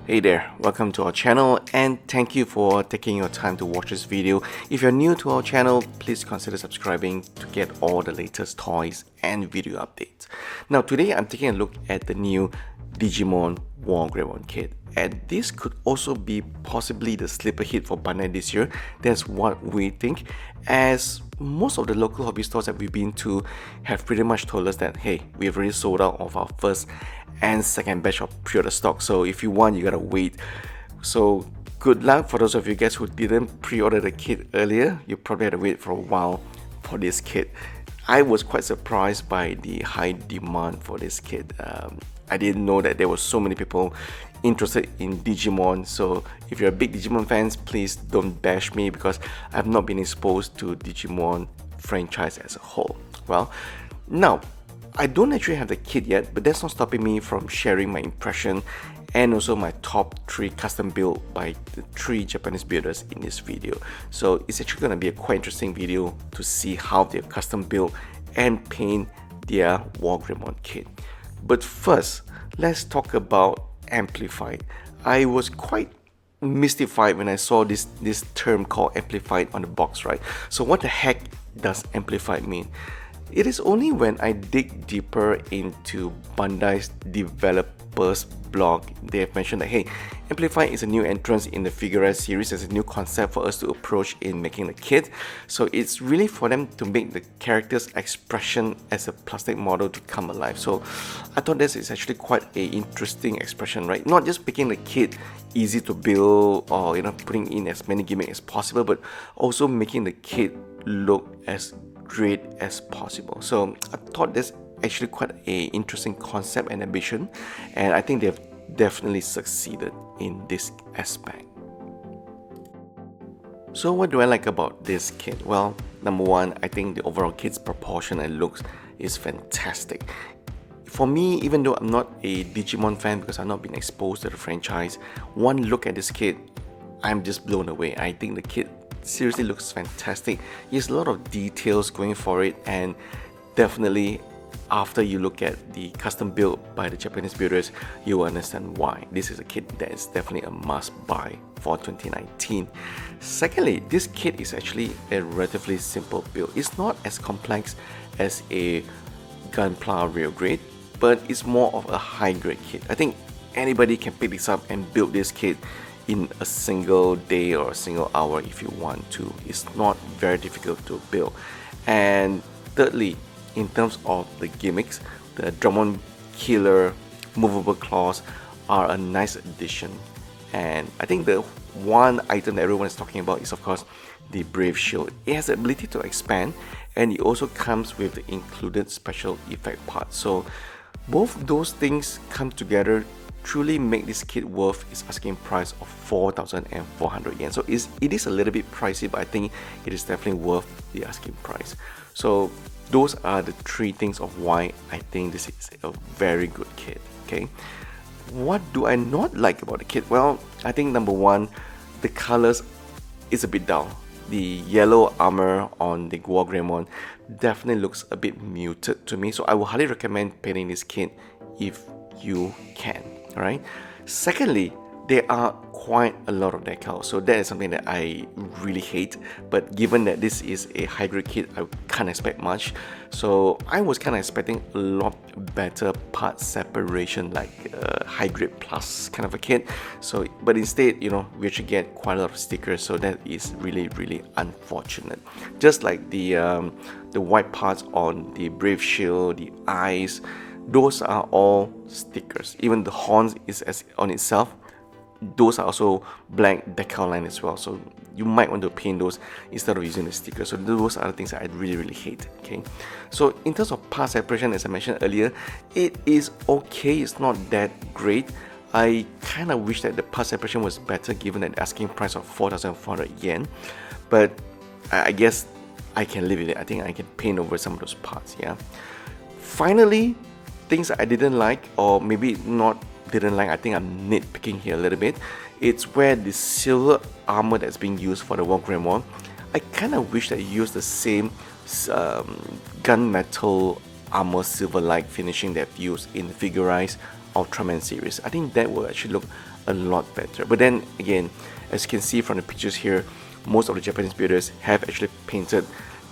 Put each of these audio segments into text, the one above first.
Hey there, welcome to our channel and thank you for taking your time to watch this video. If you're new to our channel, please consider subscribing to get all the latest toys and video updates. Now today I'm taking a look at the new Digimon Wargreymon kit, and this could also be possibly the sleeper hit for Bandai this year. That's what we think, as most of the local hobby stores that we've been to have pretty much told us that hey, we've already sold out of our first and second batch of pre-order stock, so if you want, you gotta wait. So good luck for those of you guys who didn't pre-order the kit earlier. You probably had to wait for a while for this kit. I was quite surprised by the high demand for this kit. I didn't know that there were so many people interested in Digimon. So if you're a big Digimon fans, please don't bash me because I've not been exposed to Digimon franchise as a whole. Well, now I don't actually have the kit yet, but that's not stopping me from sharing my impression and also my top 3 custom build by the 3 Japanese builders in this video. So it's actually going to be a quite interesting video to see how they custom build and paint their Wargreymon kit. But first, let's talk about Amplified. I was quite mystified when I saw this term called Amplified on the box, right? So what the heck does Amplified mean? It is only when I dig deeper into Bandai's developers blog, they have mentioned that hey, Amplify is a new entrance in the Figure series as a new concept for us to approach in making the kit. So it's really for them to make the character's expression as a plastic model to come alive. So I thought this is actually quite an interesting expression, right? Not just making the kit easy to build or putting in as many gimmicks as possible, but also making the kit look as great as possible. So I thought this actually quite an interesting concept and ambition, and I think they've definitely succeeded in this aspect. So what do I like about this kit? Well, number one, I think the overall kit's proportion and looks is fantastic. For me, even though I'm not a Digimon fan because I've not been exposed to the franchise, one look at this kit, I'm just blown away. I think the kit seriously looks fantastic. There's a lot of details going for it, and definitely after you look at the custom build by the Japanese builders, you will understand why this is a kit that is definitely a must buy for 2019. Secondly, this kit is actually a relatively simple build. It's not as complex as a Gunpla real grade, but it's more of a high grade kit. I think anybody can pick this up and build this kit in a single day or a single hour if you want to. It's not very difficult to build. And thirdly, in terms of the gimmicks, the Dramon Killer movable claws are a nice addition. And I think the one item that everyone is talking about is of course the Brave Shield. It has the ability to expand, and it also comes with the included special effect part. So both those things come together truly make this kit worth its asking price of 4,400 yen. So it is a little bit pricey, but I think it is definitely worth the asking price. So those are the 3 things of why I think this is a very good kit. Okay, what do I not like about the kit? Well, I think number one, the colors is a bit dull. The yellow armor on the Wargreymon definitely looks a bit muted to me, so I would highly recommend painting this kit if you can. Alright. Secondly, there are quite a lot of decals, so that is something that I really hate. But given that this is a high grade kit, I can't expect much. So I was kind of expecting a lot better part separation, like high grade plus kind of a kit. So, but instead, we actually get quite a lot of stickers. So that is really unfortunate. Just like the white parts on the Brave Shield, the eyes. Those are all stickers. Even the horns is as on itself. Those are also blank decal line as well. So you might want to paint those instead of using the sticker. So those are the things that I really hate. Okay. So in terms of part separation, as I mentioned earlier, it is okay. It's not that great. I kind of wish that the part separation was better given that the asking price of 4,400 yen. But I guess I can live with it. I think I can paint over some of those parts. Yeah. Finally, things I didn't like, or maybe not didn't like, I think I'm nitpicking here a little bit. It's where the silver armor that's being used for the Wargreymon, I kind of wish that you use the same gunmetal armor silver-like finishing they've used in the Figure Ultraman series. I think that will actually look a lot better. But then again, as you can see from the pictures here, most of the Japanese builders have actually painted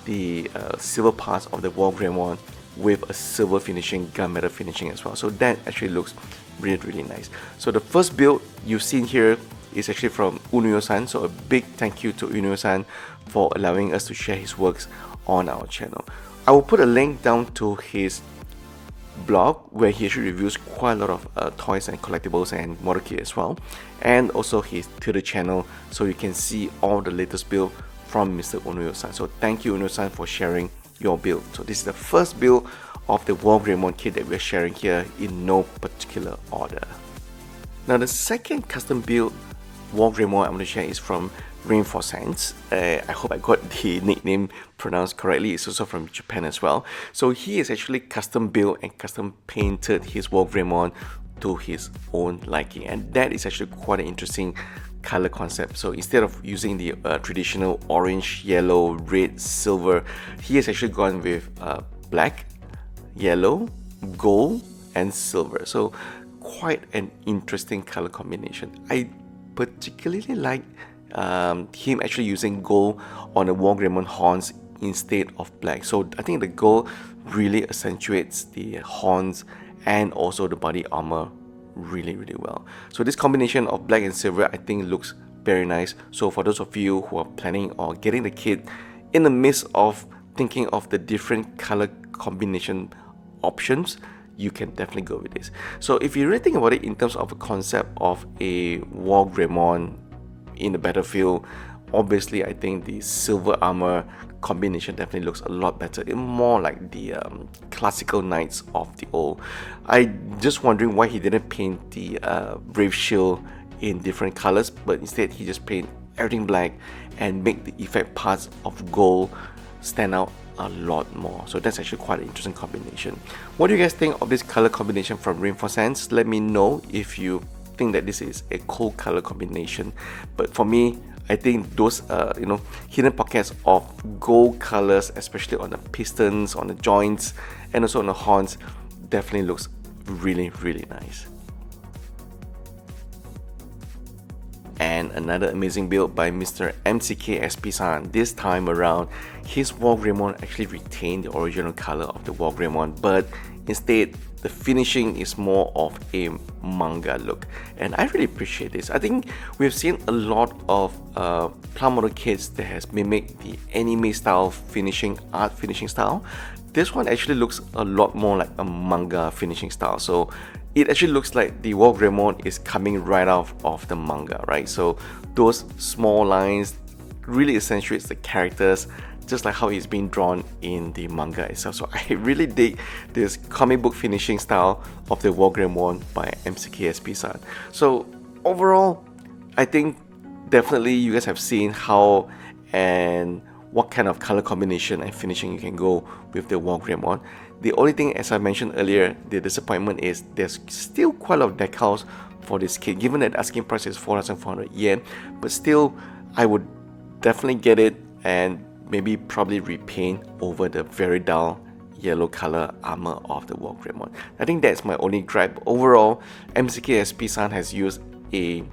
the silver parts of the Wargreymon with a silver finishing, gunmetal finishing as well. So that actually looks really nice. So the first build you've seen here is actually from Unuyo-san. So a big thank you to Unuyo-san for allowing us to share his works on our channel. I will put a link down to his blog where he actually reviews quite a lot of toys and collectibles and model kit as well, and also his Twitter channel, so you can see all the latest build from Mr. Unuyo-san. So thank you, Unuyo-san, for sharing your build. So this is the first build of the Wargreymon kit that we're sharing here in no particular order. Now the second custom build Wargreymon I'm going to share is from Rainforce. I hope I got the nickname pronounced correctly. It's also from Japan as well. So he is actually custom built and custom painted his Wargreymon to his own liking, and that is actually quite an interesting color concept. So instead of using the traditional orange, yellow, red, silver, he has actually gone with black, yellow, gold and silver. So quite an interesting color combination. I particularly like him actually using gold on the Wargreymon horns instead of black. So I think the gold really accentuates the horns and also the body armor really well. So this combination of black and silver I think looks very nice. So for those of you who are planning or getting the kit in the midst of thinking of the different color combination options, you can definitely go with this. So if you really think about it in terms of a concept of a Wargreymon in the battlefield, obviously I think the silver armor combination definitely looks a lot better. It's more like the classical knights of the old. I just wondering why he didn't paint the brave shield in different colors, but instead he just paint everything black and make the effect parts of gold stand out a lot more. So that's actually quite an interesting combination. What do you guys think of this color combination from Rainforce? Let me know if you think that this is a cool color combination. But for me, I think those hidden pockets of gold colors, especially on the pistons, on the joints, and also on the horns, definitely looks really nice. And another amazing build by Mr. MCK-SP-san. This time around, his Wargreymon actually retained the original color of the Wargreymon, but instead the finishing is more of a manga look, and I really appreciate this. I think we've seen a lot of plamo kits that has mimicked the anime style finishing style. This one actually looks a lot more like a manga finishing style. So it actually looks like the Wargreymon is coming right out of the manga, right? So those small lines really accentuates the characters, just like how it's being drawn in the manga itself. So I really dig this comic book finishing style of the Wargreymon by MCK-SP-san. So overall, I think definitely you guys have seen how and what kind of color combination and finishing you can go with the Wargreymon. The only thing, as I mentioned earlier, the disappointment is there's still quite a lot of decals for this kit, given that the asking price is 4,400 yen, but still I would definitely get it and maybe probably repaint over the very dull yellow color armor of the Wargreymon. I think that's my only gripe. Overall, MCK-SP-san has used a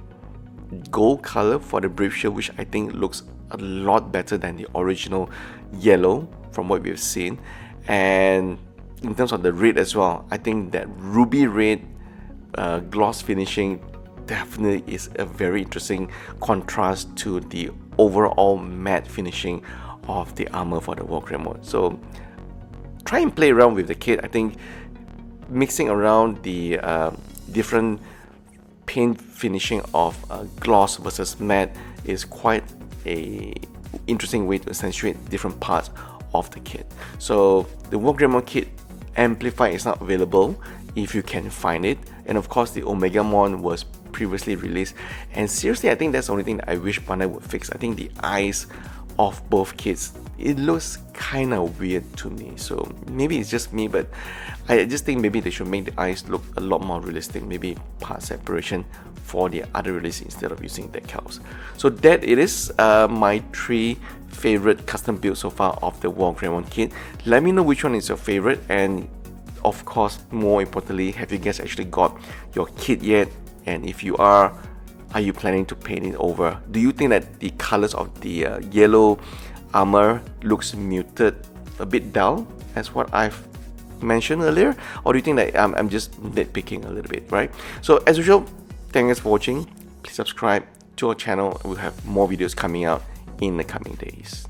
gold color for the brave shield, which I think looks a lot better than the original yellow from what we've seen. And in terms of the red as well, I think that ruby red gloss finishing definitely is a very interesting contrast to the overall matte finishing of the armor for the Wargreymon. So try and play around with the kit. I think mixing around the different paint finishing of gloss versus matte is quite a interesting way to accentuate different parts of the kit. So the Wargreymon kit Amplify is not available if you can find it, and of course the Omegamon was previously released, and seriously I think that's the only thing that I wish Bandai would fix. I think the eyes of both kits, it looks kind of weird to me. So maybe it's just me, but I just think maybe they should make the eyes look a lot more realistic, maybe part separation for the other release instead of using decals. So that it is my 3 favorite custom builds so far of the Wargreymon kit. Let me know which one is your favorite, and of course more importantly, have you guys actually got your kit yet? And if you are, are you planning to paint it over? Do you think that the colors of the yellow armor looks muted, a bit dull, as what I've mentioned earlier? Or do you think that I'm just nitpicking a little bit, right? So as usual, thanks for watching. Please subscribe to our channel. We'll have more videos coming out in the coming days.